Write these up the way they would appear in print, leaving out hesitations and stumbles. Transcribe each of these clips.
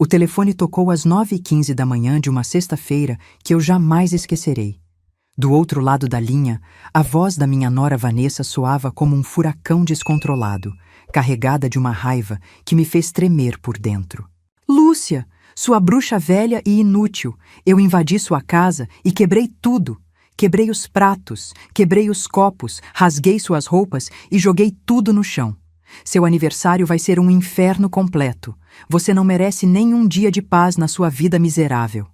O telefone tocou às 9h15 da manhã de uma sexta-feira que eu jamais esquecerei. Do outro lado da linha, a voz da minha nora Vanessa soava como um furacão descontrolado, carregada de uma raiva que me fez tremer por dentro. Lúcia, sua bruxa velha e inútil, eu invadi sua casa e quebrei tudo. Quebrei os pratos, quebrei os copos, rasguei suas roupas e joguei tudo no chão. Seu aniversário vai ser um inferno completo. Você não merece nem um dia de paz na sua vida miserável.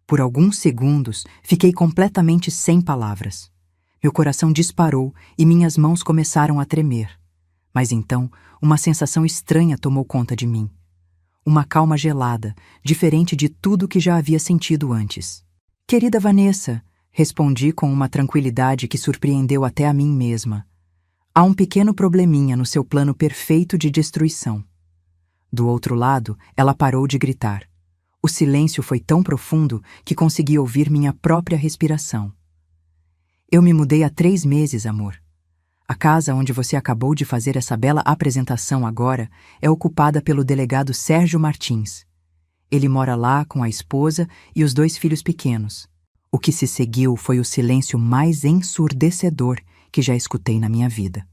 Por alguns segundos, fiquei completamente sem palavras. Meu coração disparou e minhas mãos começaram a tremer. Mas então, uma sensação estranha tomou conta de mim. Uma calma gelada, diferente de tudo que já havia sentido antes. Querida Vanessa, respondi com uma tranquilidade que surpreendeu até a mim mesma. Há um pequeno probleminha no seu plano perfeito de destruição. Do outro lado, ela parou de gritar. O silêncio foi tão profundo que consegui ouvir minha própria respiração. Eu me mudei há 3 meses, amor. A casa onde você acabou de fazer essa bela apresentação agora é ocupada pelo delegado Sérgio Martins. Ele mora lá com a esposa e os 2 filhos pequenos. O que se seguiu foi o silêncio mais ensurdecedor que já escutei na minha vida.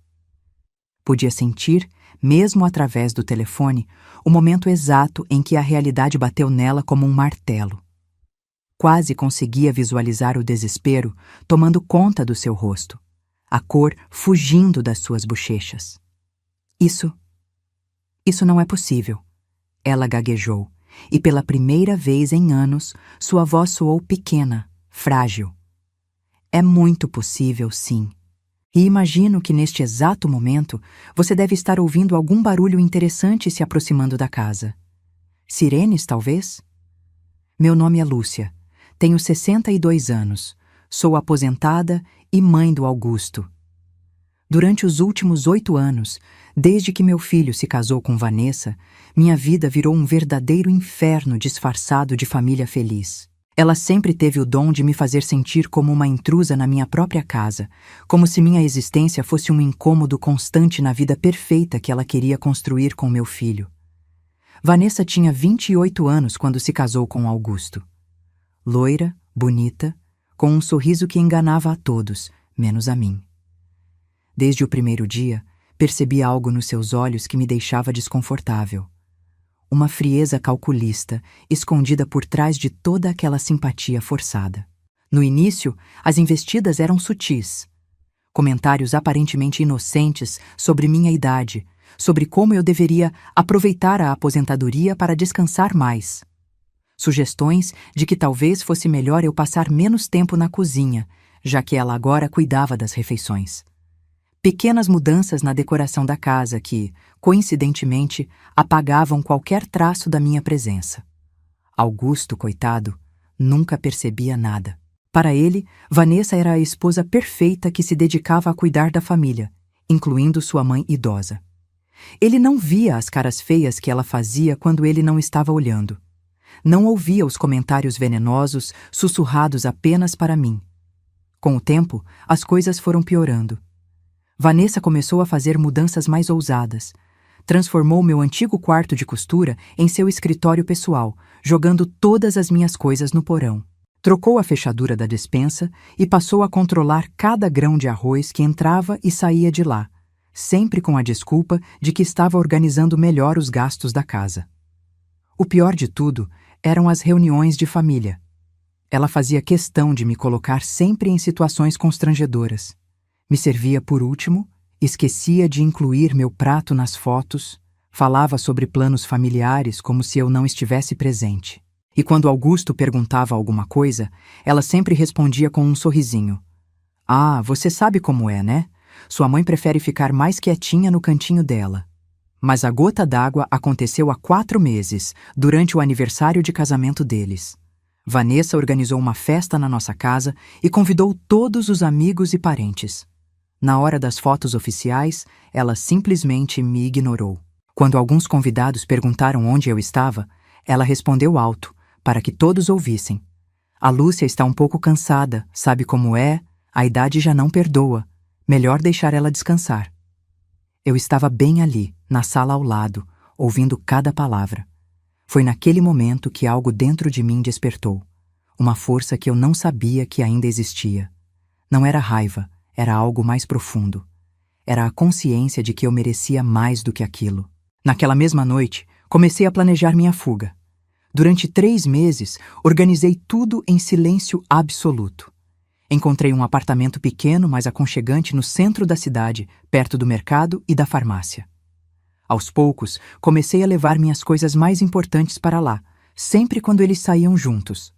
Podia sentir, mesmo através do telefone, o momento exato em que a realidade bateu nela como um martelo. Quase conseguia visualizar o desespero tomando conta do seu rosto, a cor fugindo das suas bochechas. Isso não é possível, ela gaguejou, e pela primeira vez em anos, sua voz soou pequena, frágil. É muito possível, sim. E imagino que neste exato momento você deve estar ouvindo algum barulho interessante se aproximando da casa. Sirenes, talvez? Meu nome é Lúcia. Tenho 62 anos. Sou aposentada e mãe do Augusto. Durante os últimos 8 anos, desde que meu filho se casou com Vanessa, minha vida virou um verdadeiro inferno disfarçado de família feliz. Ela sempre teve o dom de me fazer sentir como uma intrusa na minha própria casa, como se minha existência fosse um incômodo constante na vida perfeita que ela queria construir com meu filho. Vanessa tinha 28 anos quando se casou com Augusto. Loira, bonita, com um sorriso que enganava a todos, menos a mim. Desde o primeiro dia, percebi algo nos seus olhos que me deixava desconfortável. Uma frieza calculista, escondida por trás de toda aquela simpatia forçada. No início, as investidas eram sutis. Comentários aparentemente inocentes sobre minha idade, sobre como eu deveria aproveitar a aposentadoria para descansar mais. Sugestões de que talvez fosse melhor eu passar menos tempo na cozinha, já que ela agora cuidava das refeições. Pequenas mudanças na decoração da casa que, coincidentemente, apagavam qualquer traço da minha presença. Augusto, coitado, nunca percebia nada. Para ele, Vanessa era a esposa perfeita que se dedicava a cuidar da família, incluindo sua mãe idosa. Ele não via as caras feias que ela fazia quando ele não estava olhando. Não ouvia os comentários venenosos sussurrados apenas para mim. Com o tempo, as coisas foram piorando. Vanessa começou a fazer mudanças mais ousadas. Transformou meu antigo quarto de costura em seu escritório pessoal, jogando todas as minhas coisas no porão. Trocou a fechadura da despensa e passou a controlar cada grão de arroz que entrava e saía de lá, sempre com a desculpa de que estava organizando melhor os gastos da casa. O pior de tudo eram as reuniões de família. Ela fazia questão de me colocar sempre em situações constrangedoras. Me servia por último, esquecia de incluir meu prato nas fotos, falava sobre planos familiares como se eu não estivesse presente. E quando Augusto perguntava alguma coisa, ela sempre respondia com um sorrisinho. Ah, você sabe como é, né? Sua mãe prefere ficar mais quietinha no cantinho dela. Mas a gota d'água aconteceu há 4 meses, durante o aniversário de casamento deles. Vanessa organizou uma festa na nossa casa e convidou todos os amigos e parentes. Na hora das fotos oficiais, ela simplesmente me ignorou. Quando alguns convidados perguntaram onde eu estava, ela respondeu alto, para que todos ouvissem. A Lúcia está um pouco cansada, sabe como é? A idade já não perdoa. Melhor deixar ela descansar. Eu estava bem ali, na sala ao lado, ouvindo cada palavra. Foi naquele momento que algo dentro de mim despertou. Uma força que eu não sabia que ainda existia. Não era raiva, era algo mais profundo. Era a consciência de que eu merecia mais do que aquilo. Naquela mesma noite, comecei a planejar minha fuga. Durante 3 meses, organizei tudo em silêncio absoluto. Encontrei um apartamento pequeno, mas aconchegante no centro da cidade, perto do mercado e da farmácia. Aos poucos, comecei a levar minhas coisas mais importantes para lá, sempre quando eles saíam juntos.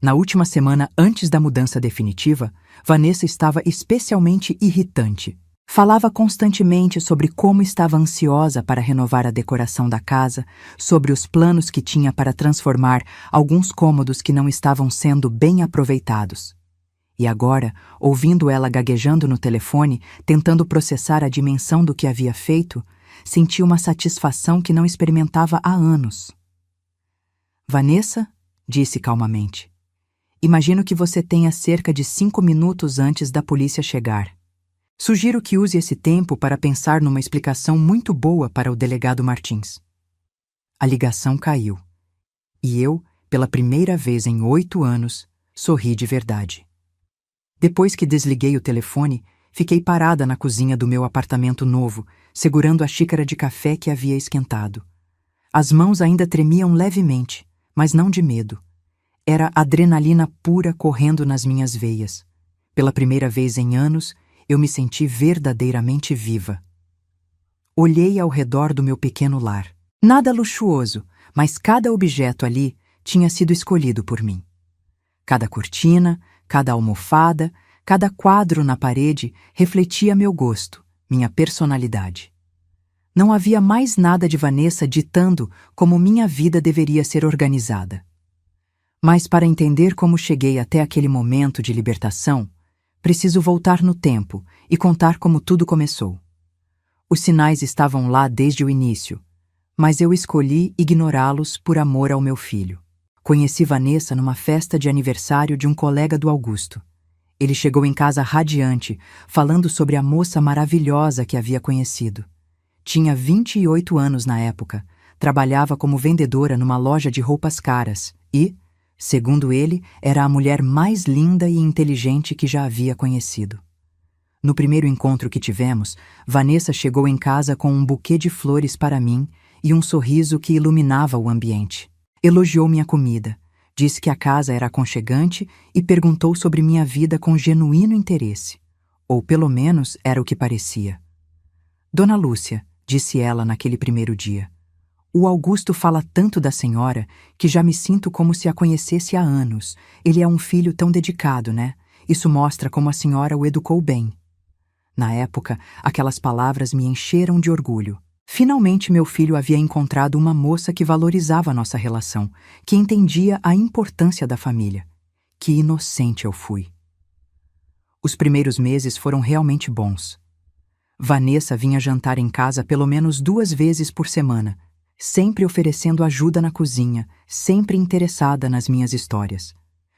Na última semana antes da mudança definitiva, Vanessa estava especialmente irritante. Falava constantemente sobre como estava ansiosa para renovar a decoração da casa, sobre os planos que tinha para transformar alguns cômodos que não estavam sendo bem aproveitados. E agora, ouvindo ela gaguejando no telefone, tentando processar a dimensão do que havia feito, senti uma satisfação que não experimentava há anos. Vanessa, disse calmamente, imagino que você tenha cerca de 5 minutos antes da polícia chegar. Sugiro que use esse tempo para pensar numa explicação muito boa para o delegado Martins. A ligação caiu. E eu, pela primeira vez em 8 anos, sorri de verdade. Depois que desliguei o telefone, fiquei parada na cozinha do meu apartamento novo, segurando a xícara de café que havia esquentado. As mãos ainda tremiam levemente, mas não de medo. Era adrenalina pura correndo nas minhas veias. Pela primeira vez em anos, eu me senti verdadeiramente viva. Olhei ao redor do meu pequeno lar. Nada luxuoso, mas cada objeto ali tinha sido escolhido por mim. Cada cortina, cada almofada, cada quadro na parede refletia meu gosto, minha personalidade. Não havia mais nada de Vanessa ditando como minha vida deveria ser organizada. Mas para entender como cheguei até aquele momento de libertação, preciso voltar no tempo e contar como tudo começou. Os sinais estavam lá desde o início, mas eu escolhi ignorá-los por amor ao meu filho. Conheci Vanessa numa festa de aniversário de um colega do Augusto. Ele chegou em casa radiante, falando sobre a moça maravilhosa que havia conhecido. Tinha 28 anos na época, trabalhava como vendedora numa loja de roupas caras e, segundo ele, era a mulher mais linda e inteligente que já havia conhecido. No primeiro encontro que tivemos, Vanessa chegou em casa com um buquê de flores para mim e um sorriso que iluminava o ambiente. Elogiou minha comida, disse que a casa era aconchegante e perguntou sobre minha vida com genuíno interesse. Ou pelo menos era o que parecia. Dona Lúcia, disse ela naquele primeiro dia, o Augusto fala tanto da senhora que já me sinto como se a conhecesse há anos. Ele é um filho tão dedicado, né? Isso mostra como a senhora o educou bem. Na época, aquelas palavras me encheram de orgulho. Finalmente meu filho havia encontrado uma moça que valorizava a nossa relação, que entendia a importância da família. Que inocente eu fui. Os primeiros meses foram realmente bons. Vanessa vinha jantar em casa pelo menos 2 vezes por semana, sempre oferecendo ajuda na cozinha, sempre interessada nas minhas histórias.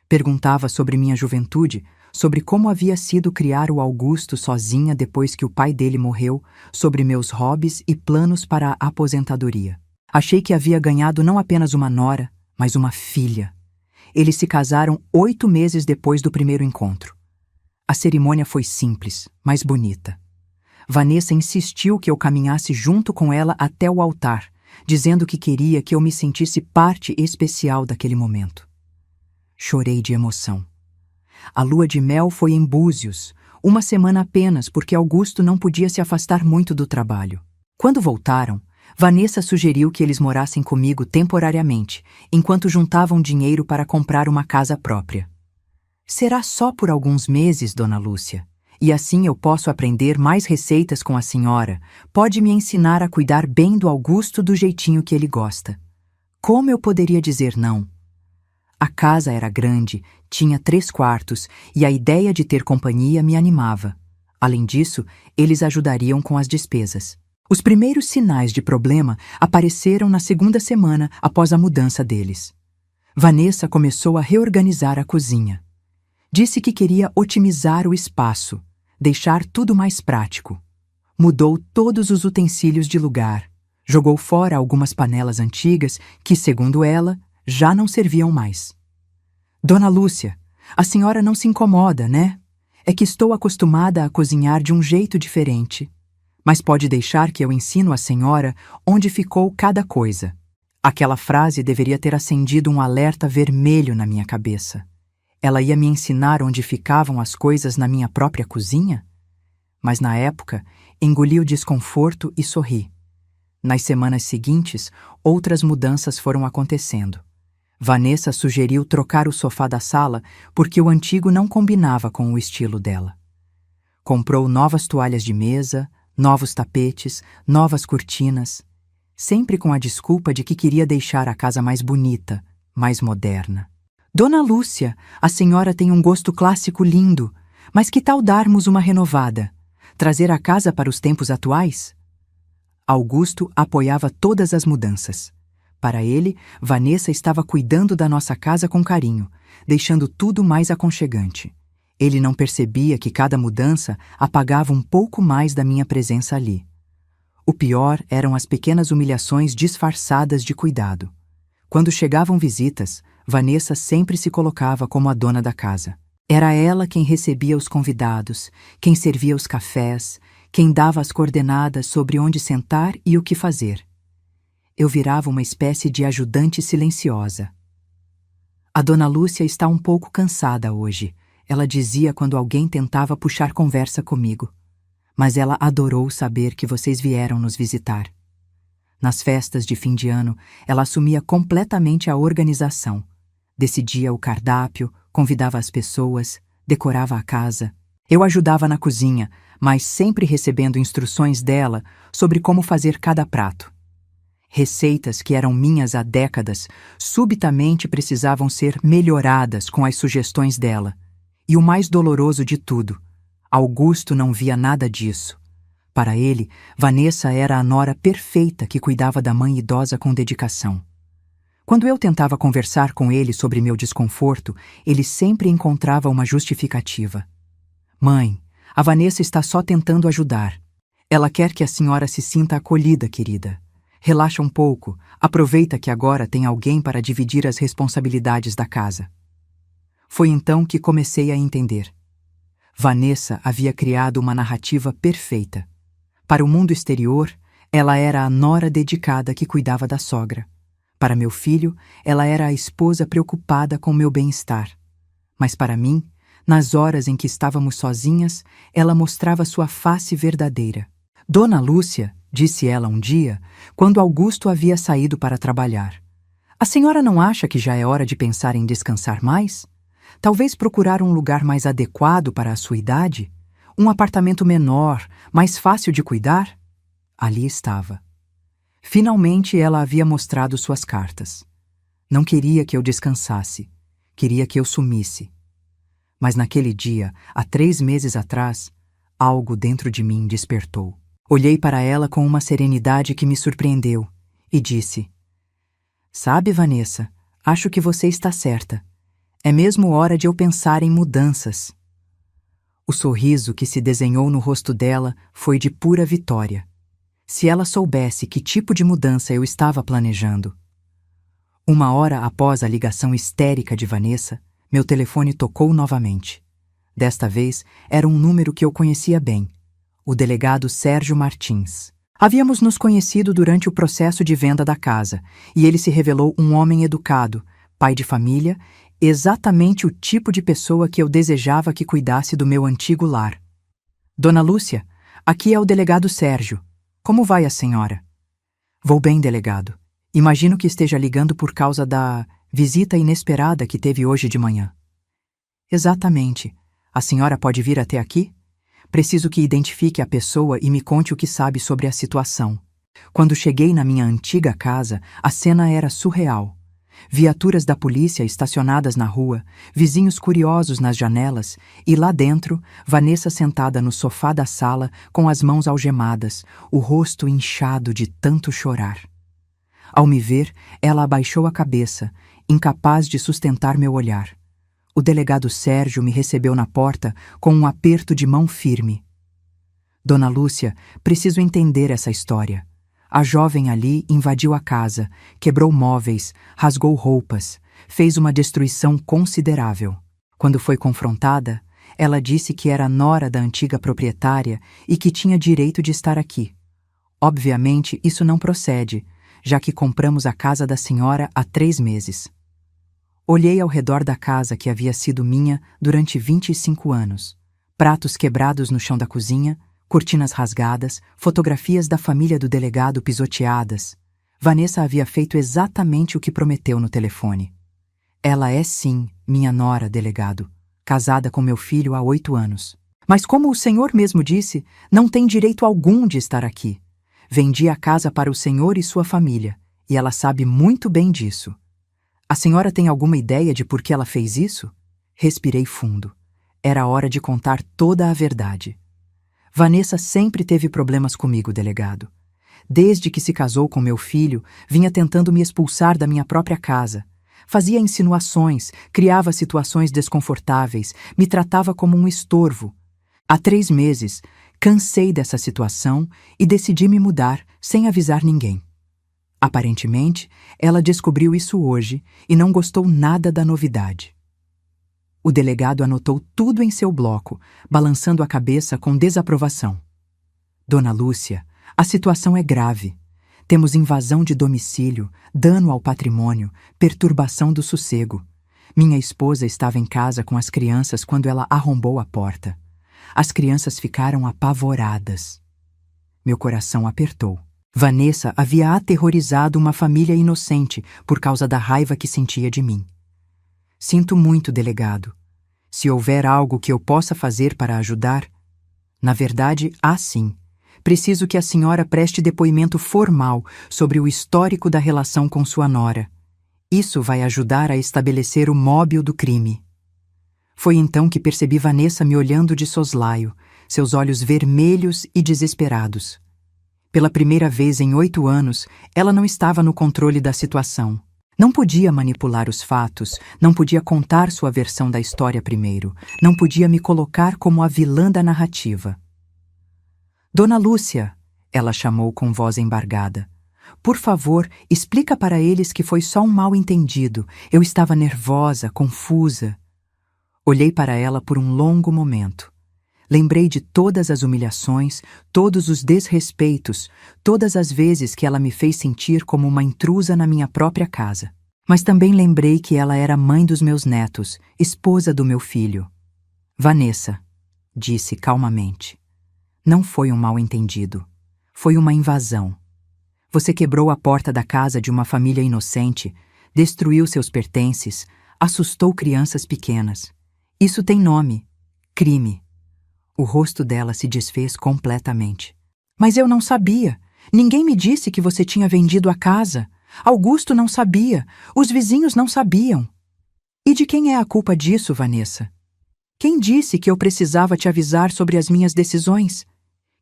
Perguntava sobre minha juventude, sobre como havia sido criar o Augusto sozinha depois que o pai dele morreu, sobre meus hobbies e planos para a aposentadoria. Achei que havia ganhado não apenas uma nora, mas uma filha. Eles se casaram 8 meses depois do primeiro encontro. A cerimônia foi simples, mas bonita. Vanessa insistiu que eu caminhasse junto com ela até o altar, dizendo que queria que eu me sentisse parte especial daquele momento. Chorei de emoção. A lua de mel foi em Búzios, 1 semana apenas porque Augusto não podia se afastar muito do trabalho. Quando voltaram, Vanessa sugeriu que eles morassem comigo temporariamente, enquanto juntavam dinheiro para comprar uma casa própria. Será só por alguns meses, Dona Lúcia, e assim eu posso aprender mais receitas com a senhora. Pode me ensinar a cuidar bem do Augusto do jeitinho que ele gosta. Como eu poderia dizer não? A casa era grande, tinha 3 quartos e a ideia de ter companhia me animava. Além disso, eles ajudariam com as despesas. Os primeiros sinais de problema apareceram na 2ª semana após a mudança deles. Vanessa começou a reorganizar a cozinha. Disse que queria otimizar o espaço, deixar tudo mais prático. Mudou todos os utensílios de lugar, Jogou fora algumas panelas antigas que, segundo ela, já não serviam mais. Dona Lúcia, a senhora não se incomoda, né? É que estou acostumada a cozinhar de um jeito diferente. Mas pode deixar que eu ensino a senhora onde ficou cada coisa. Aquela frase deveria ter acendido um alerta vermelho na minha cabeça. Ela ia me ensinar onde ficavam as coisas na minha própria cozinha? Mas na época, engoli o desconforto e sorri. Nas semanas seguintes, outras mudanças foram acontecendo. Vanessa sugeriu trocar o sofá da sala porque o antigo não combinava com o estilo dela. Comprou novas toalhas de mesa, novos tapetes, novas cortinas, sempre com a desculpa de que queria deixar a casa mais bonita, mais moderna. Dona Lúcia, a senhora tem um gosto clássico lindo, mas que tal darmos uma renovada? Trazer a casa para os tempos atuais? Augusto apoiava todas as mudanças. Para ele, Vanessa estava cuidando da nossa casa com carinho, deixando tudo mais aconchegante. Ele não percebia que cada mudança apagava um pouco mais da minha presença ali. O pior eram as pequenas humilhações disfarçadas de cuidado. Quando chegavam visitas, Vanessa sempre se colocava como a dona da casa. Era ela quem recebia os convidados, quem servia os cafés, quem dava as coordenadas sobre onde sentar e o que fazer. Eu virava uma espécie de ajudante silenciosa. A Dona Lúcia está um pouco cansada hoje, ela dizia quando alguém tentava puxar conversa comigo. Mas ela adorou saber que vocês vieram nos visitar. Nas festas de fim de ano, ela assumia completamente a organização. Decidia o cardápio, convidava as pessoas, decorava a casa. Eu ajudava na cozinha, mas sempre recebendo instruções dela sobre como fazer cada prato. Receitas que eram minhas há décadas subitamente precisavam ser melhoradas com as sugestões dela. E o mais doloroso de tudo, Augusto não via nada disso. Para ele, Vanessa era a nora perfeita que cuidava da mãe idosa com dedicação. Quando eu tentava conversar com ele sobre meu desconforto, ele sempre encontrava uma justificativa. Mãe, a Vanessa está só tentando ajudar. Ela quer que a senhora se sinta acolhida, querida. Relaxa um pouco, aproveita que agora tem alguém para dividir as responsabilidades da casa. Foi então que comecei a entender. Vanessa havia criado uma narrativa perfeita. Para o mundo exterior, ela era a nora dedicada que cuidava da sogra. Para meu filho, ela era a esposa preocupada com meu bem-estar. Mas para mim, nas horas em que estávamos sozinhas, ela mostrava sua face verdadeira. Dona Lúcia, disse ela um dia, quando Augusto havia saído para trabalhar. A senhora não acha que já é hora de pensar em descansar mais? Talvez procurar um lugar mais adequado para a sua idade? Um apartamento menor, mais fácil de cuidar? Ali estava. Finalmente ela havia mostrado suas cartas. Não queria que eu descansasse. Queria que eu sumisse. Mas naquele dia, há 3 meses atrás, algo dentro de mim despertou. Olhei para ela com uma serenidade que me surpreendeu e disse: Sabe, Vanessa, acho que você está certa. É mesmo hora de eu pensar em mudanças. O sorriso que se desenhou no rosto dela foi de pura vitória. Se ela soubesse que tipo de mudança eu estava planejando. 1 hora após a ligação histérica de Vanessa, meu telefone tocou novamente. Desta vez, era um número que eu conhecia bem. O delegado Sérgio Martins. Havíamos nos conhecido durante o processo de venda da casa, e ele se revelou um homem educado, pai de família, exatamente o tipo de pessoa que eu desejava que cuidasse do meu antigo lar. Dona Lúcia, aqui é o delegado Sérgio. Como vai a senhora? Vou bem, delegado. Imagino que esteja ligando por causa da visita inesperada que teve hoje de manhã. Exatamente. A senhora pode vir até aqui? Preciso que identifique a pessoa e me conte o que sabe sobre a situação. Quando cheguei na minha antiga casa, a cena era surreal. Viaturas da polícia estacionadas na rua, vizinhos curiosos nas janelas e lá dentro, Vanessa sentada no sofá da sala com as mãos algemadas, o rosto inchado de tanto chorar. Ao me ver, ela abaixou a cabeça, incapaz de sustentar meu olhar. O delegado Sérgio me recebeu na porta com um aperto de mão firme. Dona Lúcia, preciso entender essa história. A jovem ali invadiu a casa, quebrou móveis, rasgou roupas, fez uma destruição considerável. Quando foi confrontada, ela disse que era nora da antiga proprietária e que tinha direito de estar aqui. Obviamente, isso não procede, já que compramos a casa da senhora há 3 meses. Olhei ao redor da casa que havia sido minha durante 25 anos. Pratos quebrados no chão da cozinha, cortinas rasgadas, fotografias da família do delegado pisoteadas. Vanessa havia feito exatamente o que prometeu no telefone. Ela é sim minha nora, delegado, casada com meu filho há 8 anos. Mas como o senhor mesmo disse, não tem direito algum de estar aqui. Vendi a casa para o senhor e sua família, e ela sabe muito bem disso. A senhora tem alguma ideia de por que ela fez isso? Respirei fundo. Era hora de contar toda a verdade. Vanessa sempre teve problemas comigo, delegado. Desde que se casou com meu filho, vinha tentando me expulsar da minha própria casa. Fazia insinuações, criava situações desconfortáveis, me tratava como um estorvo. Há 3 meses, cansei dessa situação e decidi me mudar sem avisar ninguém. Aparentemente, ela descobriu isso hoje e não gostou nada da novidade. O delegado anotou tudo em seu bloco, balançando a cabeça com desaprovação. Dona Lúcia, a situação é grave. Temos invasão de domicílio, dano ao patrimônio, perturbação do sossego. Minha esposa estava em casa com as crianças quando ela arrombou a porta. As crianças ficaram apavoradas. Meu coração apertou. Vanessa havia aterrorizado uma família inocente por causa da raiva que sentia de mim. Sinto muito, delegado. Se houver algo que eu possa fazer para ajudar... Na verdade, há sim. Preciso que a senhora preste depoimento formal sobre o histórico da relação com sua nora. Isso vai ajudar a estabelecer o móbil do crime. Foi então que percebi Vanessa me olhando de soslaio, seus olhos vermelhos e desesperados. Pela primeira vez em 8 anos, ela não estava no controle da situação. Não podia manipular os fatos, não podia contar sua versão da história primeiro, não podia me colocar como a vilã da narrativa. Dona Lúcia, ela chamou com voz embargada. Por favor, explica para eles que foi só um mal-entendido. Eu estava nervosa, confusa. Olhei para ela por um longo momento. Lembrei de todas as humilhações, todos os desrespeitos, todas as vezes que ela me fez sentir como uma intrusa na minha própria casa. Mas também lembrei que ela era mãe dos meus netos, esposa do meu filho. Vanessa, disse calmamente, não foi um mal-entendido. Foi uma invasão. Você quebrou a porta da casa de uma família inocente, destruiu seus pertences, assustou crianças pequenas. Isso tem nome: crime. O rosto dela se desfez completamente. Mas eu não sabia. Ninguém me disse que você tinha vendido a casa. Augusto não sabia. Os vizinhos não sabiam. E de quem é a culpa disso, Vanessa? Quem disse que eu precisava te avisar sobre as minhas decisões?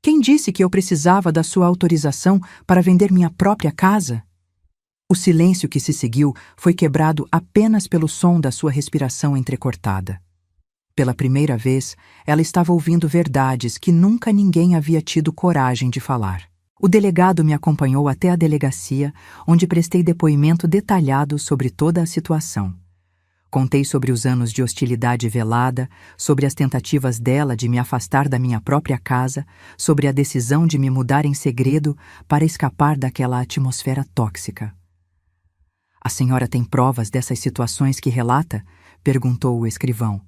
Quem disse que eu precisava da sua autorização para vender minha própria casa? O silêncio que se seguiu foi quebrado apenas pelo som da sua respiração entrecortada. Pela primeira vez, ela estava ouvindo verdades que nunca ninguém havia tido coragem de falar. O delegado me acompanhou até a delegacia, onde prestei depoimento detalhado sobre toda a situação. Contei sobre os anos de hostilidade velada, sobre as tentativas dela de me afastar da minha própria casa, sobre a decisão de me mudar em segredo para escapar daquela atmosfera tóxica. A senhora tem provas dessas situações que relata? Perguntou o escrivão.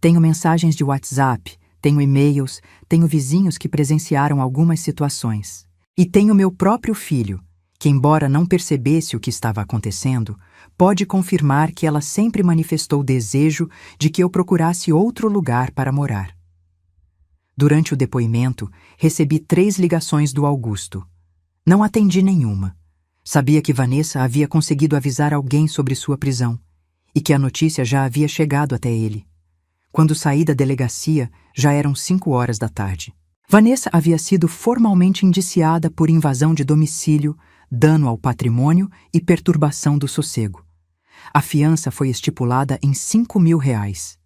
Tenho mensagens de WhatsApp, tenho e-mails, tenho vizinhos que presenciaram algumas situações. E tenho meu próprio filho, que, embora não percebesse o que estava acontecendo, pode confirmar que ela sempre manifestou desejo de que eu procurasse outro lugar para morar. Durante o depoimento, recebi 3 ligações do Augusto. Não atendi nenhuma. Sabia que Vanessa havia conseguido avisar alguém sobre sua prisão e que a notícia já havia chegado até ele. Quando saí da delegacia, já eram 5 horas da tarde. Vanessa havia sido formalmente indiciada por invasão de domicílio, dano ao patrimônio e perturbação do sossego. A fiança foi estipulada em R$ 5.000.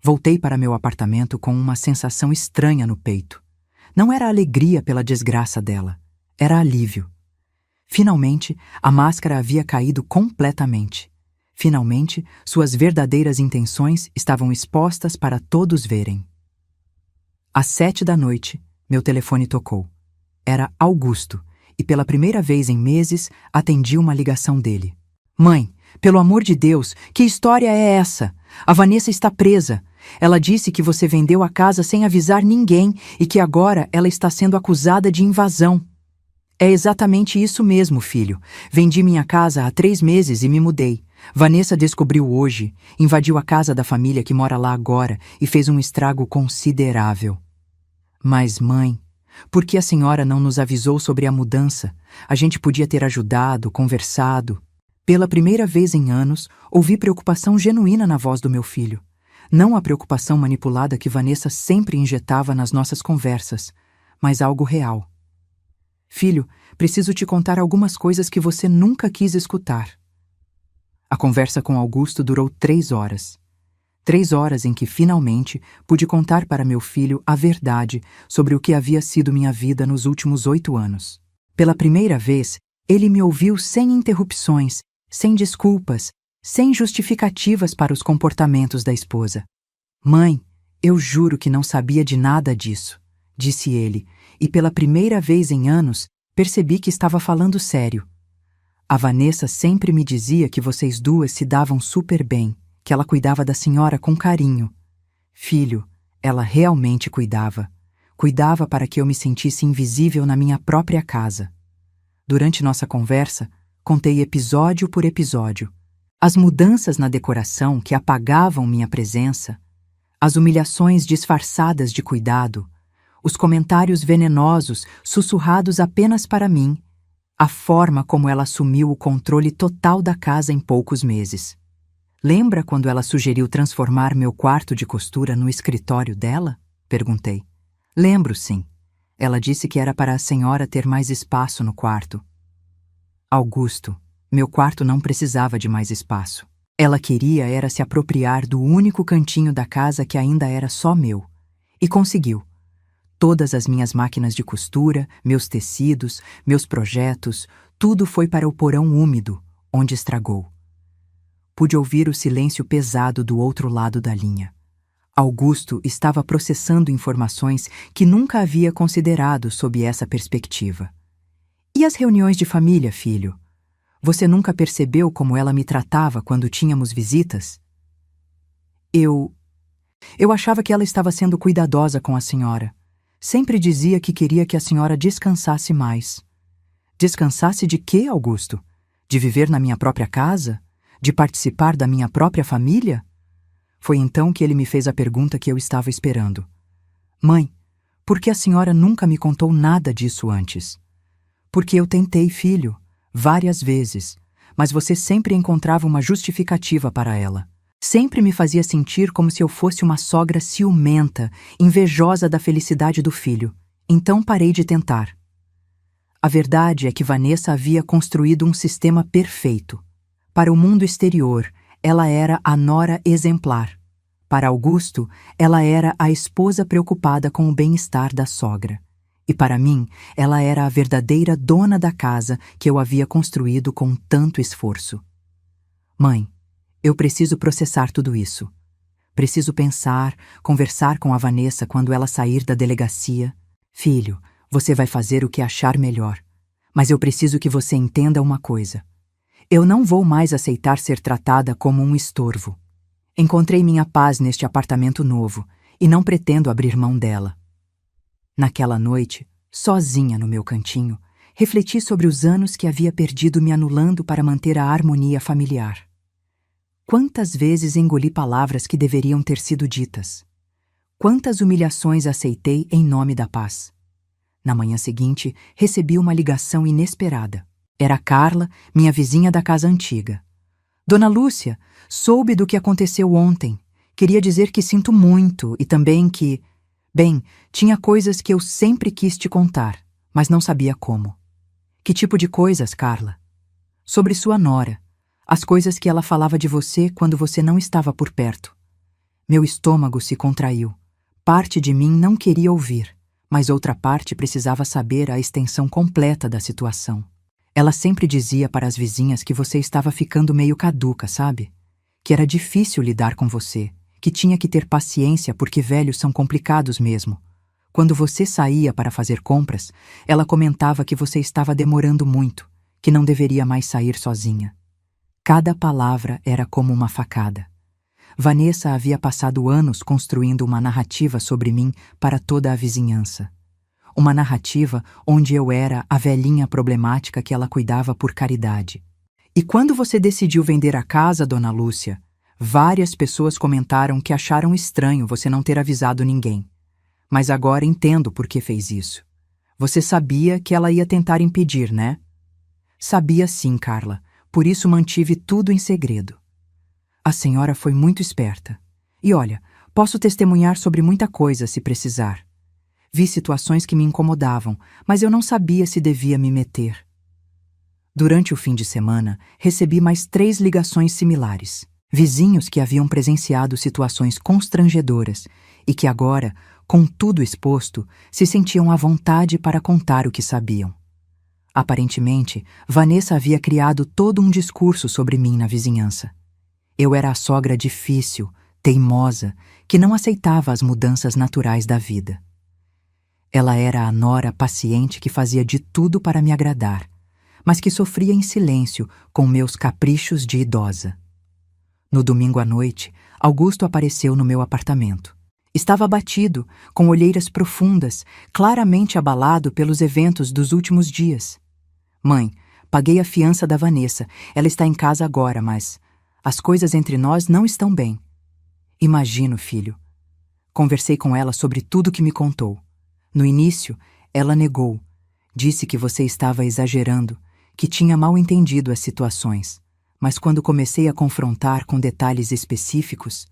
Voltei para meu apartamento com uma sensação estranha no peito. Não era alegria pela desgraça dela. Era alívio. Finalmente, a máscara havia caído completamente. Finalmente, suas verdadeiras intenções estavam expostas para todos verem. Às 7 da noite, meu telefone tocou. Era Augusto, e pela primeira vez em meses, atendi uma ligação dele. Mãe, pelo amor de Deus, que história é essa? A Vanessa está presa. Ela disse que você vendeu a casa sem avisar ninguém e que agora ela está sendo acusada de invasão. É exatamente isso mesmo, filho. Vendi minha casa há 3 meses e me mudei. Vanessa descobriu hoje, invadiu a casa da família que mora lá agora e fez um estrago considerável. Mas, mãe, por que a senhora não nos avisou sobre a mudança? A gente podia ter ajudado, conversado. Pela primeira vez em anos, ouvi preocupação genuína na voz do meu filho. Não a preocupação manipulada que Vanessa sempre injetava nas nossas conversas, mas algo real. Filho, preciso te contar algumas coisas que você nunca quis escutar. A conversa com Augusto durou 3 horas. 3 horas em que, finalmente, pude contar para meu filho a verdade sobre o que havia sido minha vida nos últimos 8 anos. Pela primeira vez, ele me ouviu sem interrupções, sem desculpas, sem justificativas para os comportamentos da esposa. Mãe, eu juro que não sabia de nada disso, disse ele, e pela primeira vez em anos, percebi que estava falando sério. A Vanessa sempre me dizia que vocês duas se davam super bem, que ela cuidava da senhora com carinho. Filho, ela realmente cuidava. Cuidava para que eu me sentisse invisível na minha própria casa. Durante nossa conversa, contei episódio por episódio. As mudanças na decoração que apagavam minha presença, as humilhações disfarçadas de cuidado, os comentários venenosos sussurrados apenas para mim, a forma como ela assumiu o controle total da casa em poucos meses. Lembra quando ela sugeriu transformar meu quarto de costura no escritório dela? Perguntei. Lembro, sim. Ela disse que era para a senhora ter mais espaço no quarto. Augusto, meu quarto não precisava de mais espaço. Ela queria era se apropriar do único cantinho da casa que ainda era só meu. E conseguiu. Todas as minhas máquinas de costura, meus tecidos, meus projetos, tudo foi para o porão úmido, onde estragou. Pude ouvir o silêncio pesado do outro lado da linha. Augusto estava processando informações que nunca havia considerado sob essa perspectiva. E as reuniões de família, filho? Você nunca percebeu como ela me tratava quando tínhamos visitas? Eu achava que ela estava sendo cuidadosa com a senhora. Sempre dizia que queria que a senhora descansasse mais. Descansasse de quê, Augusto? De viver na minha própria casa? De participar da minha própria família? Foi então que ele me fez a pergunta que eu estava esperando. Mãe, por que a senhora nunca me contou nada disso antes? Porque eu tentei, filho, várias vezes, mas você sempre encontrava uma justificativa para ela. Sempre me fazia sentir como se eu fosse uma sogra ciumenta, invejosa da felicidade do filho. Então parei de tentar. A verdade é que Vanessa havia construído um sistema perfeito. Para o mundo exterior, ela era a nora exemplar. Para Augusto, ela era a esposa preocupada com o bem-estar da sogra. E para mim, ela era a verdadeira dona da casa que eu havia construído com tanto esforço. Mãe, eu preciso processar tudo isso. Preciso pensar, conversar com a Vanessa quando ela sair da delegacia. Filho, você vai fazer o que achar melhor. Mas eu preciso que você entenda uma coisa. Eu não vou mais aceitar ser tratada como um estorvo. Encontrei minha paz neste apartamento novo e não pretendo abrir mão dela. Naquela noite, sozinha no meu cantinho, refleti sobre os anos que havia perdido me anulando para manter a harmonia familiar. Quantas vezes engoli palavras que deveriam ter sido ditas? Quantas humilhações aceitei em nome da paz? Na manhã seguinte, recebi uma ligação inesperada. Era Carla, minha vizinha da casa antiga. Dona Lúcia, soube do que aconteceu ontem. Queria dizer que sinto muito e também que... Bem, tinha coisas que eu sempre quis te contar, mas não sabia como. Que tipo de coisas, Carla? Sobre sua nora. As coisas que ela falava de você quando você não estava por perto. Meu estômago se contraiu. Parte de mim não queria ouvir, mas outra parte precisava saber a extensão completa da situação. Ela sempre dizia para as vizinhas que você estava ficando meio caduca, sabe? Que era difícil lidar com você, que tinha que ter paciência porque velhos são complicados mesmo. Quando você saía para fazer compras, ela comentava que você estava demorando muito, que não deveria mais sair sozinha. Cada palavra era como uma facada. Vanessa havia passado anos construindo uma narrativa sobre mim para toda a vizinhança. Uma narrativa onde eu era a velhinha problemática que ela cuidava por caridade. E quando você decidiu vender a casa, dona Lúcia, várias pessoas comentaram que acharam estranho você não ter avisado ninguém. Mas agora entendo por que fez isso. Você sabia que ela ia tentar impedir, né? Sabia sim, Carla. Por isso mantive tudo em segredo. A senhora foi muito esperta. E olha, posso testemunhar sobre muita coisa se precisar. Vi situações que me incomodavam, mas eu não sabia se devia me meter. Durante o fim de semana, recebi mais 3 ligações similares. Vizinhos que haviam presenciado situações constrangedoras e que agora, com tudo exposto, se sentiam à vontade para contar o que sabiam. Aparentemente, Vanessa havia criado todo um discurso sobre mim na vizinhança. Eu era a sogra difícil, teimosa, que não aceitava as mudanças naturais da vida. Ela era a nora paciente que fazia de tudo para me agradar, mas que sofria em silêncio com meus caprichos de idosa. No domingo à noite, Augusto apareceu no meu apartamento. Estava abatido, com olheiras profundas, claramente abalado pelos eventos dos últimos dias. Mãe, paguei a fiança da Vanessa. Ela está em casa agora, mas as coisas entre nós não estão bem. Imagino, filho. Conversei com ela sobre tudo que me contou. No início, ela negou. Disse que você estava exagerando, que tinha mal entendido as situações. Mas quando comecei a confrontar com detalhes específicos,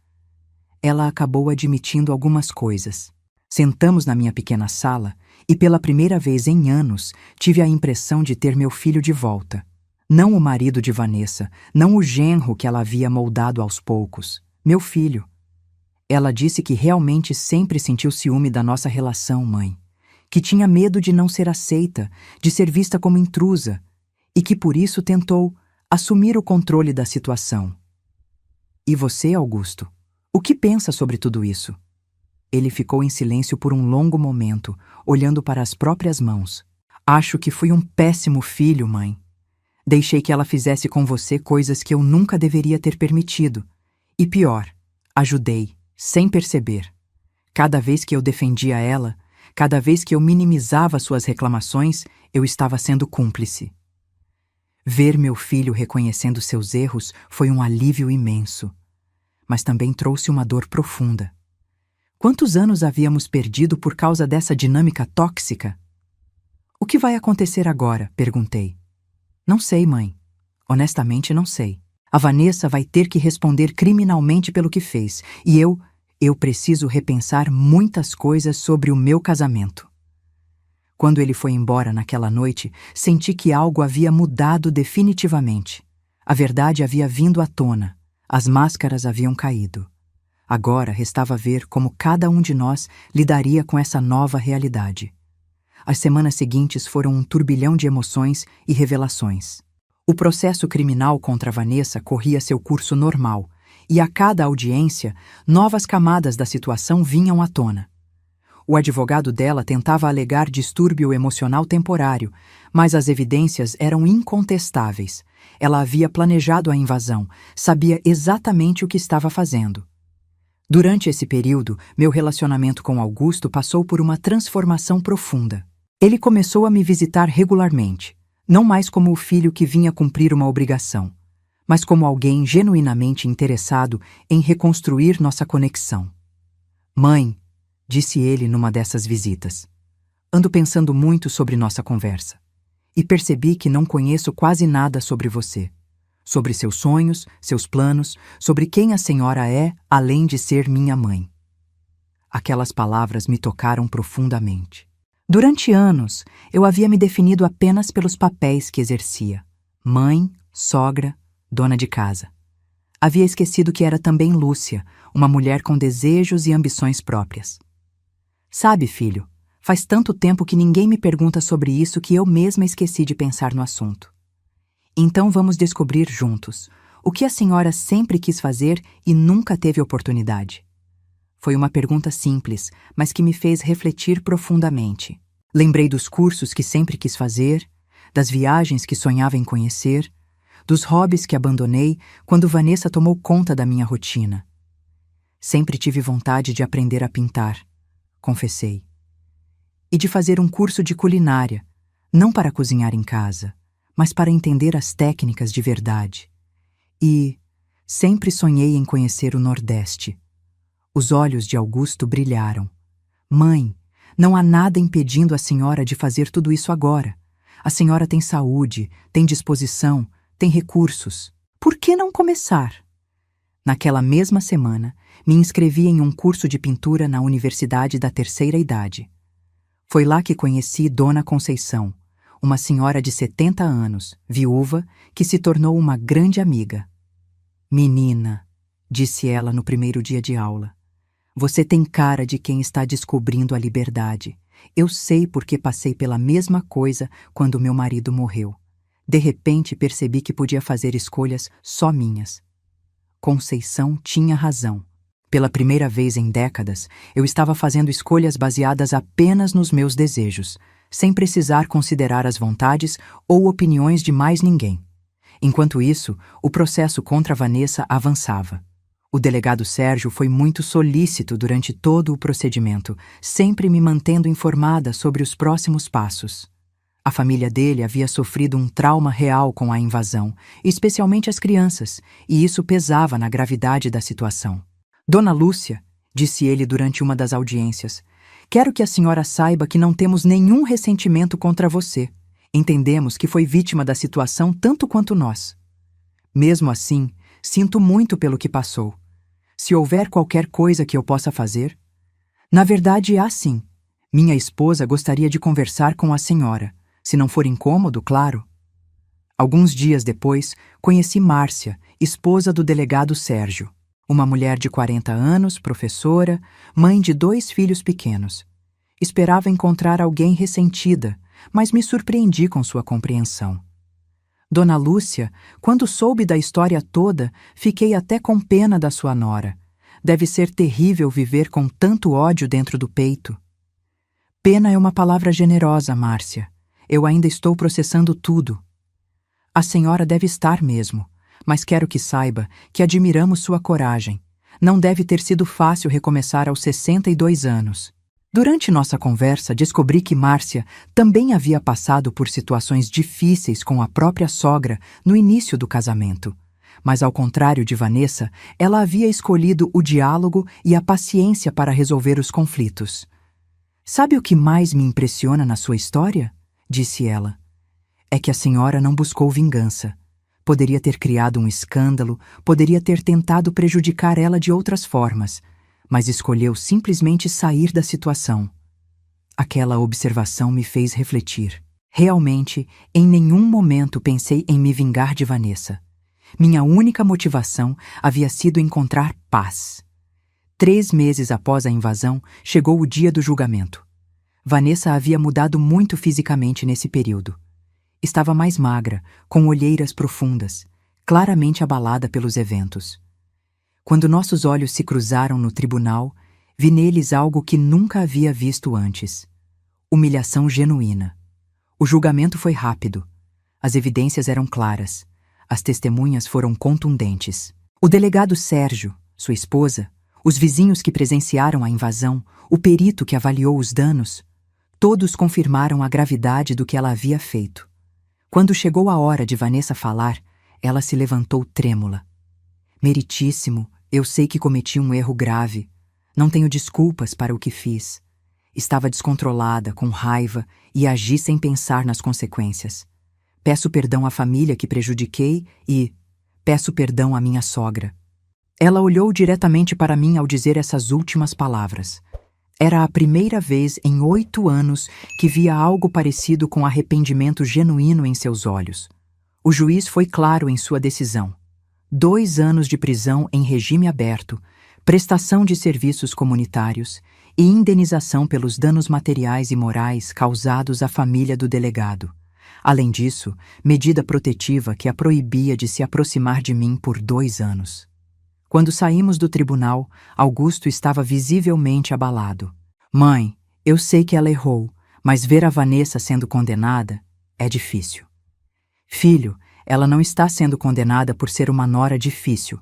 ela acabou admitindo algumas coisas. Sentamos na minha pequena sala e pela primeira vez em anos tive a impressão de ter meu filho de volta. Não o marido de Vanessa, não o genro que ela havia moldado aos poucos. Meu filho. Ela disse que realmente sempre sentiu ciúme da nossa relação, mãe. Que tinha medo de não ser aceita, de ser vista como intrusa, e que por isso tentou assumir o controle da situação. E você, Augusto? O que pensa sobre tudo isso? Ele ficou em silêncio por um longo momento, olhando para as próprias mãos. Acho que fui um péssimo filho, mãe. Deixei que ela fizesse com você coisas que eu nunca deveria ter permitido. E pior, ajudei, sem perceber. Cada vez que eu defendia ela, cada vez que eu minimizava suas reclamações, eu estava sendo cúmplice. Ver meu filho reconhecendo seus erros foi um alívio imenso, mas também trouxe uma dor profunda. Quantos anos havíamos perdido por causa dessa dinâmica tóxica? O que vai acontecer agora? Perguntei. Não sei, mãe. Honestamente, não sei. A Vanessa vai ter que responder criminalmente pelo que fez, e eu preciso repensar muitas coisas sobre o meu casamento. Quando ele foi embora naquela noite, senti que algo havia mudado definitivamente. A verdade havia vindo à tona. As máscaras haviam caído. Agora restava ver como cada um de nós lidaria com essa nova realidade. As semanas seguintes foram um turbilhão de emoções e revelações. O processo criminal contra Vanessa corria seu curso normal, e a cada audiência, novas camadas da situação vinham à tona. O advogado dela tentava alegar distúrbio emocional temporário, mas as evidências eram incontestáveis. Ela havia planejado a invasão, sabia exatamente o que estava fazendo. Durante esse período, meu relacionamento com Augusto passou por uma transformação profunda. Ele começou a me visitar regularmente, não mais como o filho que vinha cumprir uma obrigação, mas como alguém genuinamente interessado em reconstruir nossa conexão. Mãe, disse ele numa dessas visitas, ando pensando muito sobre nossa conversa e percebi que não conheço quase nada sobre você, sobre seus sonhos, seus planos, sobre quem a senhora é, além de ser minha mãe. Aquelas palavras me tocaram profundamente. Durante anos, eu havia me definido apenas pelos papéis que exercia: mãe, sogra, dona de casa. Havia esquecido que era também Lúcia, uma mulher com desejos e ambições próprias. Sabe, filho, Faz tanto tempo que ninguém me pergunta sobre isso que eu mesma esqueci de pensar no assunto. Então vamos descobrir juntos o que a senhora sempre quis fazer e nunca teve oportunidade. Foi uma pergunta simples, mas que me fez refletir profundamente. Lembrei dos cursos que sempre quis fazer, das viagens que sonhava em conhecer, dos hobbies que abandonei quando Vanessa tomou conta da minha rotina. Sempre tive vontade de aprender a pintar, confessei. E de fazer um curso de culinária, não para cozinhar em casa, mas para entender as técnicas de verdade. E sempre sonhei em conhecer o Nordeste. Os olhos de Augusto brilharam. Mãe, não há nada impedindo a senhora de fazer tudo isso agora. A senhora tem saúde, tem disposição, tem recursos. Por que não começar? Naquela mesma semana, me inscrevi em um curso de pintura na Universidade da Terceira Idade. Foi lá que conheci Dona Conceição, uma senhora de 70 anos, viúva, que se tornou uma grande amiga. Menina, disse ela no primeiro dia de aula, você tem cara de quem está descobrindo a liberdade. Eu sei porque passei pela mesma coisa quando meu marido morreu. De repente percebi que podia fazer escolhas só minhas. Conceição tinha razão. Pela primeira vez em décadas, eu estava fazendo escolhas baseadas apenas nos meus desejos, sem precisar considerar as vontades ou opiniões de mais ninguém. Enquanto isso, o processo contra Vanessa avançava. O delegado Sérgio foi muito solícito durante todo o procedimento, sempre me mantendo informada sobre os próximos passos. A família dele havia sofrido um trauma real com a invasão, especialmente as crianças, e isso pesava na gravidade da situação. Dona Lúcia, disse ele durante uma das audiências, quero que a senhora saiba que não temos nenhum ressentimento contra você. Entendemos que foi vítima da situação tanto quanto nós. Mesmo assim, sinto muito pelo que passou. Se houver qualquer coisa que eu possa fazer... Na verdade, há sim. Minha esposa gostaria de conversar com a senhora, se não for incômodo, claro. Alguns dias depois, conheci Márcia, esposa do delegado Sérgio. Uma mulher de 40 anos, professora, mãe de 2 filhos pequenos. Esperava encontrar alguém ressentida, mas me surpreendi com sua compreensão. Dona Lúcia, quando soube da história toda, fiquei até com pena da sua nora. Deve ser terrível viver com tanto ódio dentro do peito. Pena é uma palavra generosa, Márcia. Eu ainda estou processando tudo. A senhora deve estar mesmo, mas quero que saiba que admiramos sua coragem. Não deve ter sido fácil recomeçar aos 62 anos. Durante nossa conversa, descobri que Márcia também havia passado por situações difíceis com a própria sogra no início do casamento. Mas, ao contrário de Vanessa, ela havia escolhido o diálogo e a paciência para resolver os conflitos. Sabe o que mais me impressiona na sua história? Disse ela. É que a senhora não buscou vingança. Poderia ter criado um escândalo, poderia ter tentado prejudicar ela de outras formas, mas escolheu simplesmente sair da situação. Aquela observação me fez refletir. Realmente, em nenhum momento pensei em me vingar de Vanessa. Minha única motivação havia sido encontrar paz. 3 meses após a invasão, chegou o dia do julgamento. Vanessa havia mudado muito fisicamente nesse período. Estava mais magra, com olheiras profundas, claramente abalada pelos eventos. Quando nossos olhos se cruzaram no tribunal, vi neles algo que nunca havia visto antes. Humilhação genuína. O julgamento foi rápido. As evidências eram claras. As testemunhas foram contundentes. O delegado Sérgio, sua esposa, os vizinhos que presenciaram a invasão, o perito que avaliou os danos, todos confirmaram a gravidade do que ela havia feito. Quando chegou a hora de Vanessa falar, ela se levantou trêmula. Meritíssimo, eu sei que cometi um erro grave. Não tenho desculpas para o que fiz. Estava descontrolada, com raiva, e agi sem pensar nas consequências. Peço perdão à família que prejudiquei e peço perdão à minha sogra. Ela olhou diretamente para mim ao dizer essas últimas palavras. Era a primeira vez em 8 anos que via algo parecido com arrependimento genuíno em seus olhos. O juiz foi claro em sua decisão. 2 anos de prisão em regime aberto, prestação de serviços comunitários e indenização pelos danos materiais e morais causados à família do delegado. Além disso, medida protetiva que a proibia de se aproximar de mim por 2 anos. Quando saímos do tribunal, Augusto estava visivelmente abalado. Mãe, eu sei que ela errou, mas ver a Vanessa sendo condenada é difícil. Filho, ela não está sendo condenada por ser uma nora difícil.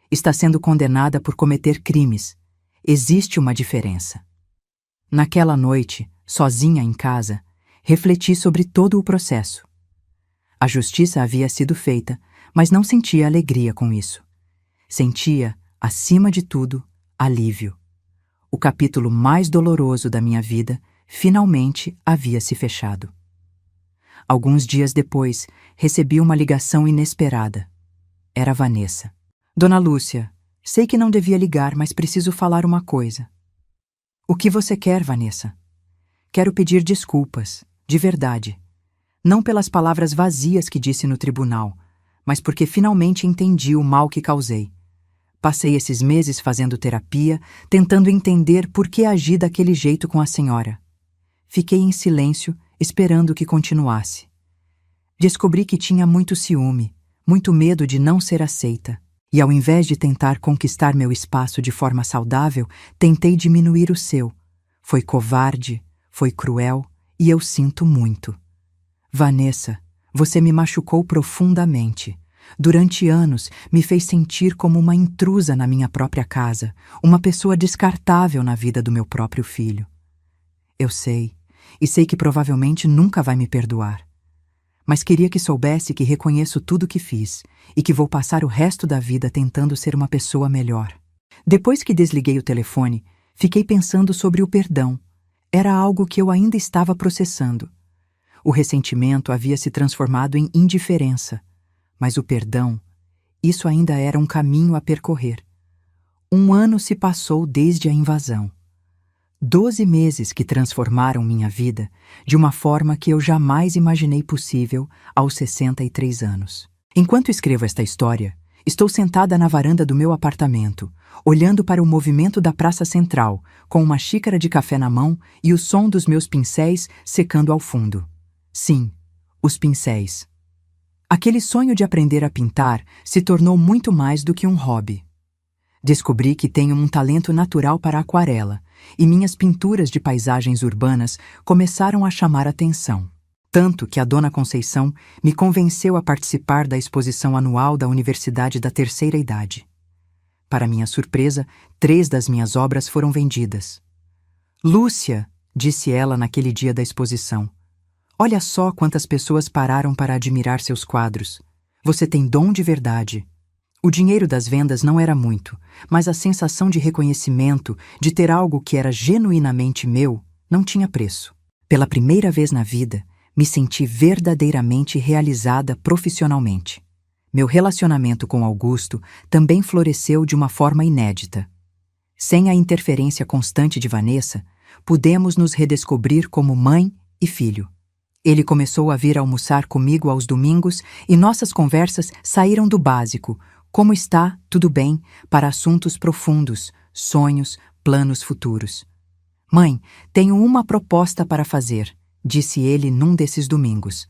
Está sendo condenada por cometer crimes. Existe uma diferença. Naquela noite, sozinha em casa, refleti sobre todo o processo. A justiça havia sido feita, mas não sentia alegria com isso. Sentia, acima de tudo, alívio. O capítulo mais doloroso da minha vida finalmente havia se fechado. Alguns dias depois, recebi uma ligação inesperada. Era Vanessa. Dona Lúcia, sei que não devia ligar, mas preciso falar uma coisa. O que você quer, Vanessa? Quero pedir desculpas, de verdade. Não pelas palavras vazias que disse no tribunal, mas porque finalmente entendi o mal que causei. Passei esses meses fazendo terapia, tentando entender por que agi daquele jeito com a senhora. Fiquei em silêncio, esperando que continuasse. Descobri que tinha muito ciúme, muito medo de não ser aceita. E ao invés de tentar conquistar meu espaço de forma saudável, tentei diminuir o seu. Foi covarde, foi cruel e eu sinto muito. Vanessa, você me machucou profundamente. Durante anos, me fez sentir como uma intrusa na minha própria casa, uma pessoa descartável na vida do meu próprio filho. Eu sei, e sei que provavelmente nunca vai me perdoar. Mas queria que soubesse que reconheço tudo que fiz e que vou passar o resto da vida tentando ser uma pessoa melhor. Depois que desliguei o telefone, fiquei pensando sobre o perdão. Era algo que eu ainda estava processando. O ressentimento havia se transformado em indiferença, mas o perdão, isso ainda era um caminho a percorrer. 1 ano se passou desde a invasão. 12 meses que transformaram minha vida de uma forma que eu jamais imaginei possível aos 63 anos. Enquanto escrevo esta história, estou sentada na varanda do meu apartamento, olhando para o movimento da Praça Central, com uma xícara de café na mão e o som dos meus pincéis secando ao fundo. Sim, os pincéis. Aquele sonho de aprender a pintar se tornou muito mais do que um hobby. Descobri que tenho um talento natural para a aquarela, e minhas pinturas de paisagens urbanas começaram a chamar atenção. Tanto que a Dona Conceição me convenceu a participar da exposição anual da Universidade da Terceira Idade. Para minha surpresa, 3 das minhas obras foram vendidas. Lúcia, disse ela naquele dia da exposição, olha só quantas pessoas pararam para admirar seus quadros. Você tem dom de verdade. O dinheiro das vendas não era muito, mas a sensação de reconhecimento, de ter algo que era genuinamente meu, não tinha preço. Pela primeira vez na vida, me senti verdadeiramente realizada profissionalmente. Meu relacionamento com Augusto também floresceu de uma forma inédita. Sem a interferência constante de Vanessa, pudemos nos redescobrir como mãe e filho. Ele começou a vir almoçar comigo aos domingos e nossas conversas saíram do básico, como está, tudo bem, para assuntos profundos, sonhos, planos futuros. Mãe, tenho uma proposta para fazer, disse ele num desses domingos.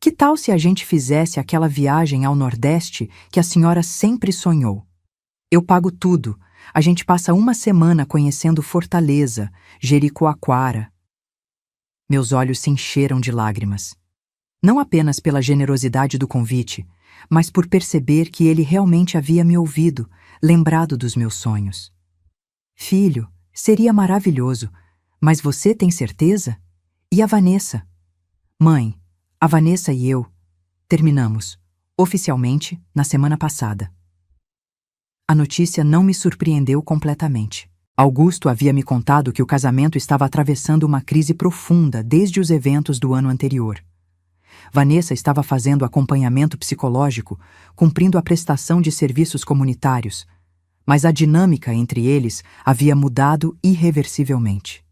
Que tal se a gente fizesse aquela viagem ao Nordeste que a senhora sempre sonhou? Eu pago tudo. A gente passa 1 semana conhecendo Fortaleza, Jericoacoara. Meus olhos se encheram de lágrimas. Não apenas pela generosidade do convite, mas por perceber que ele realmente havia me ouvido, lembrado dos meus sonhos. Filho, seria maravilhoso, mas você tem certeza? E a Vanessa? Mãe, a Vanessa e eu terminamos, oficialmente, na semana passada. A notícia não me surpreendeu completamente. Augusto havia me contado que o casamento estava atravessando uma crise profunda desde os eventos do ano anterior. Vanessa estava fazendo acompanhamento psicológico, cumprindo a prestação de serviços comunitários, mas a dinâmica entre eles havia mudado irreversivelmente.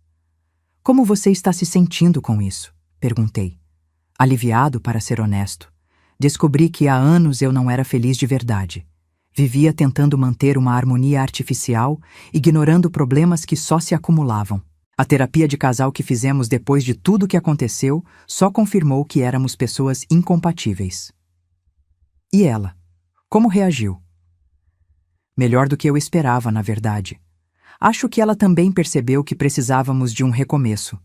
Como você está se sentindo com isso? Perguntei. Aliviado, para ser honesto. Descobri que há anos eu não era feliz de verdade. Vivia tentando manter uma harmonia artificial, ignorando problemas que só se acumulavam. A terapia de casal que fizemos depois de tudo o que aconteceu só confirmou que éramos pessoas incompatíveis. E ela? Como reagiu? Melhor do que eu esperava, na verdade. Acho que ela também percebeu que precisávamos de um recomeço.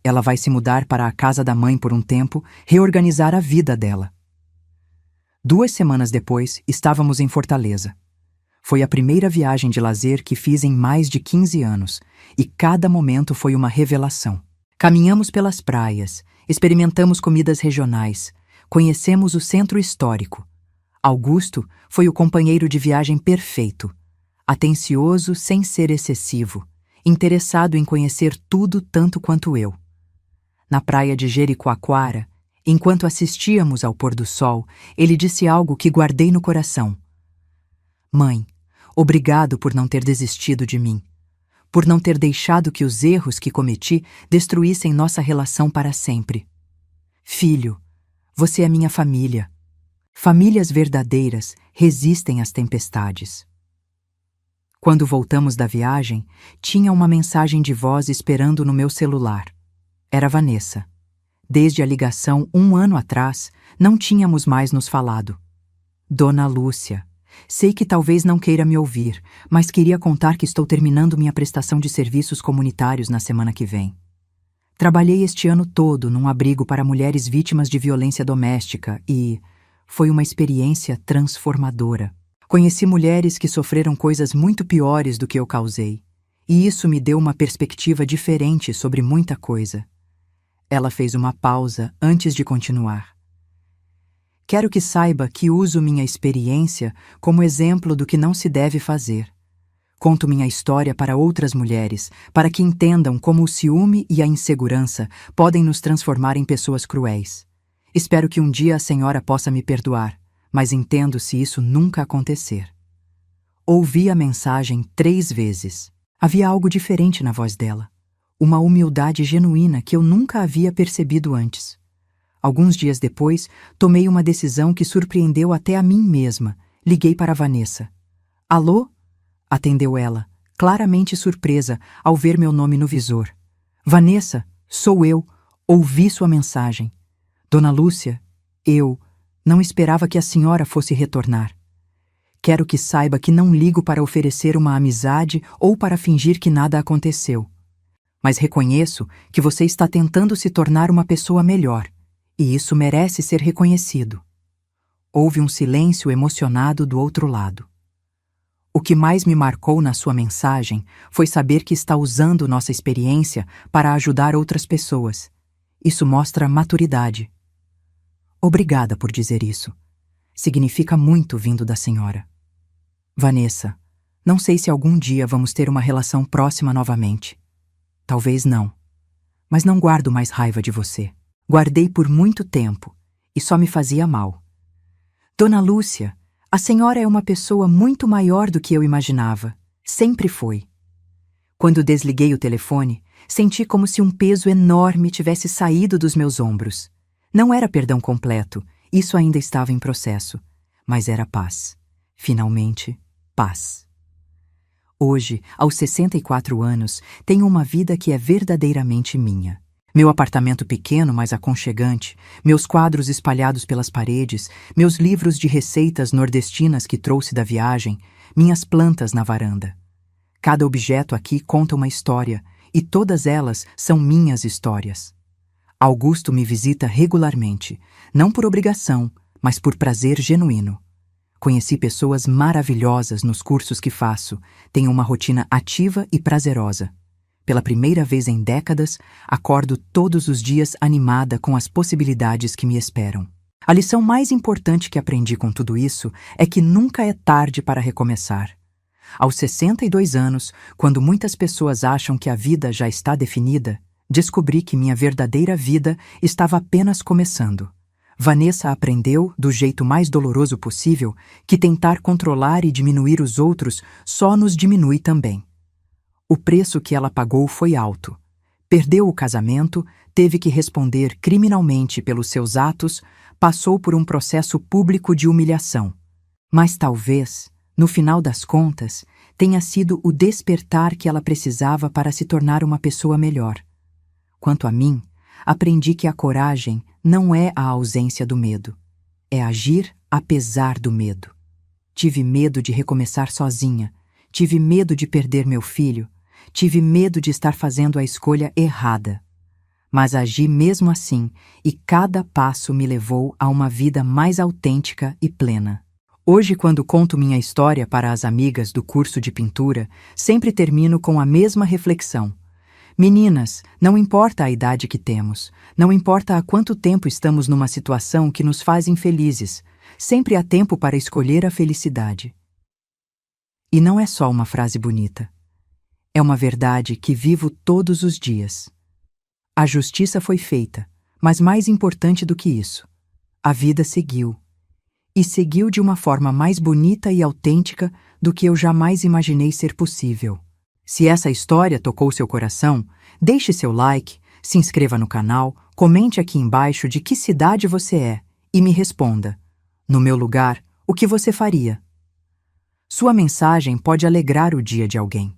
Ela vai se mudar para a casa da mãe por um tempo, reorganizar a vida dela. 2 semanas depois, estávamos em Fortaleza. Foi a primeira viagem de lazer que fiz em mais de 15 anos, e cada momento foi uma revelação. Caminhamos pelas praias, experimentamos comidas regionais, conhecemos o centro histórico. Augusto foi o companheiro de viagem perfeito, atencioso sem ser excessivo, interessado em conhecer tudo tanto quanto eu. Na praia de Jericoacoara, enquanto assistíamos ao pôr do sol, ele disse algo que guardei no coração. Mãe, obrigado por não ter desistido de mim, por não ter deixado que os erros que cometi destruíssem nossa relação para sempre. Filho, você é minha família. Famílias verdadeiras resistem às tempestades. Quando voltamos da viagem, tinha uma mensagem de voz esperando no meu celular. Era Vanessa. Desde a ligação 1 ano atrás, não tínhamos mais nos falado. Dona Lúcia, sei que talvez não queira me ouvir, mas queria contar que estou terminando minha prestação de serviços comunitários na semana que vem. Trabalhei este ano todo num abrigo para mulheres vítimas de violência doméstica e foi uma experiência transformadora. Conheci mulheres que sofreram coisas muito piores do que eu causei, e isso me deu uma perspectiva diferente sobre muita coisa. Ela fez uma pausa antes de continuar. Quero que saiba que uso minha experiência como exemplo do que não se deve fazer. Conto minha história para outras mulheres, para que entendam como o ciúme e a insegurança podem nos transformar em pessoas cruéis. Espero que um dia a senhora possa me perdoar, mas entendo se isso nunca acontecer. Ouvi a mensagem 3 vezes. Havia algo diferente na voz dela. Uma humildade genuína que eu nunca havia percebido antes. Alguns dias depois, tomei uma decisão que surpreendeu até a mim mesma. Liguei para Vanessa. Alô? Atendeu ela, claramente surpresa ao ver meu nome no visor. Vanessa, sou eu. Ouvi sua mensagem. Dona Lúcia, eu não esperava que a senhora fosse retornar. Quero que saiba que não ligo para oferecer uma amizade ou para fingir que nada aconteceu. Mas reconheço que você está tentando se tornar uma pessoa melhor, e isso merece ser reconhecido. Houve um silêncio emocionado do outro lado. O que mais me marcou na sua mensagem foi saber que está usando nossa experiência para ajudar outras pessoas. Isso mostra maturidade. Obrigada por dizer isso. Significa muito vindo da senhora. Vanessa, não sei se algum dia vamos ter uma relação próxima novamente. Talvez não. Mas não guardo mais raiva de você. Guardei por muito tempo e só me fazia mal. Dona Lúcia, a senhora é uma pessoa muito maior do que eu imaginava. Sempre foi. Quando desliguei o telefone, senti como se um peso enorme tivesse saído dos meus ombros. Não era perdão completo, isso ainda estava em processo, mas era paz. Finalmente, paz. Hoje, aos 64 anos, tenho uma vida que é verdadeiramente minha. Meu apartamento pequeno, mas aconchegante, meus quadros espalhados pelas paredes, meus livros de receitas nordestinas que trouxe da viagem, minhas plantas na varanda. Cada objeto aqui conta uma história, e todas elas são minhas histórias. Augusto me visita regularmente, não por obrigação, mas por prazer genuíno. Conheci pessoas maravilhosas nos cursos que faço, tenho uma rotina ativa e prazerosa. Pela primeira vez em décadas, acordo todos os dias animada com as possibilidades que me esperam. A lição mais importante que aprendi com tudo isso é que nunca é tarde para recomeçar. Aos 62 anos, quando muitas pessoas acham que a vida já está definida, descobri que minha verdadeira vida estava apenas começando. Vanessa aprendeu, do jeito mais doloroso possível, que tentar controlar e diminuir os outros só nos diminui também. O preço que ela pagou foi alto. Perdeu o casamento, teve que responder criminalmente pelos seus atos, passou por um processo público de humilhação. Mas talvez, No final das contas, tenha sido o despertar que ela precisava para se tornar uma pessoa melhor. Quanto a mim, aprendi que a coragem não é a ausência do medo, é agir apesar do medo. Tive medo de recomeçar sozinha, tive medo de perder meu filho, tive medo de estar fazendo a escolha errada. Mas agi mesmo assim e cada passo me levou a uma vida mais autêntica e plena. Hoje, quando conto minha história para as amigas do curso de pintura, sempre termino com a mesma reflexão. Meninas, não importa a idade que temos, não importa há quanto tempo estamos numa situação que nos faz infelizes, sempre há tempo para escolher a felicidade. E não é só uma frase bonita. É uma verdade que vivo todos os dias. A justiça foi feita, mas mais importante do que isso, a vida seguiu. E seguiu de uma forma mais bonita e autêntica do que eu jamais imaginei ser possível. Se essa história tocou seu coração, deixe seu like, se inscreva no canal, comente aqui embaixo de que cidade você é e me responda, no meu lugar, o que você faria? Sua mensagem pode alegrar o dia de alguém.